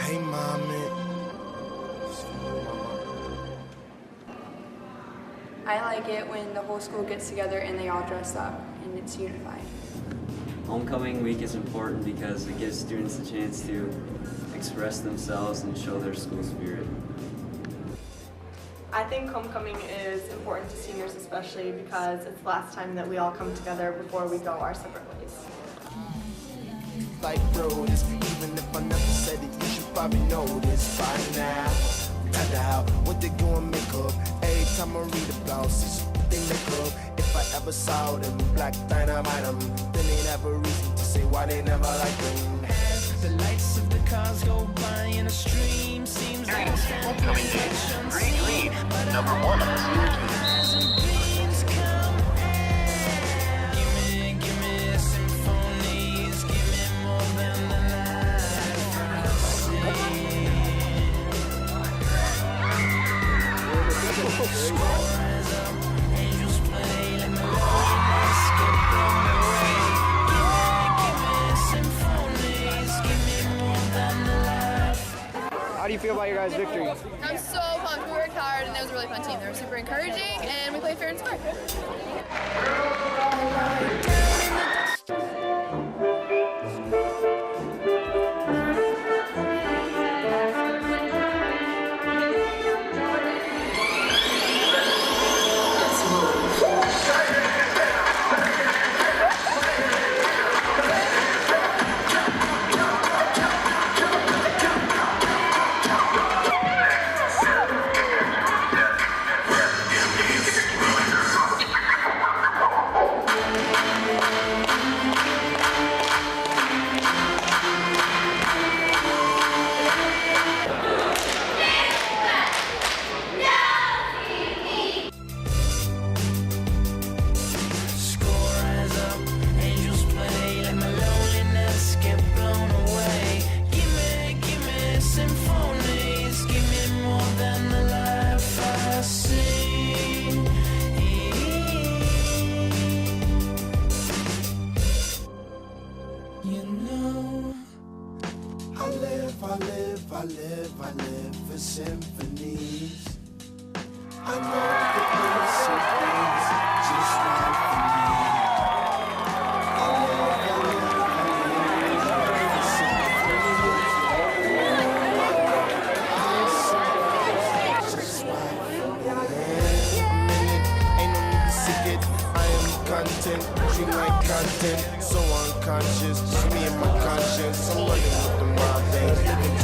Hey, mommy. I like it when the whole school gets together and they all dress up and it's unified. Homecoming week is important because it gives students a chance to express themselves and show their school spirit. I think homecoming is important to seniors especially because it's the last time that we all come together before we go our separate ways. Like bros, even if I never said it, you should probably know this by now. Cut out what they do in makeup. Every time I read about this, they make up. If I ever saw them, black dynamite them, then they'd have a reason to say why they never like them. As the lights of the cars go by in a stream, seems like And homecoming day, Green Green, number 1 on the senior team. Give me symphonies, give me more than the life I see. Scores up, angels play, let my loneliness get blown away. Give me symphonies, give me more than the life. How do you feel about your guys' victory? I'm so pumped. We worked hard and it was a really fun team. They were super encouraging and we played fair and square. Scores up, angels play, let my loneliness get blown away. Give me symphonies, give me more than the life I sing. You know, I live for symphonies. I know that there's some things just right for me. I live for symphonies. Just right for me. Ain't no need to seek it. I am content, treat like content. So unconscious, just me and my conscience. I'm running with the wild things, living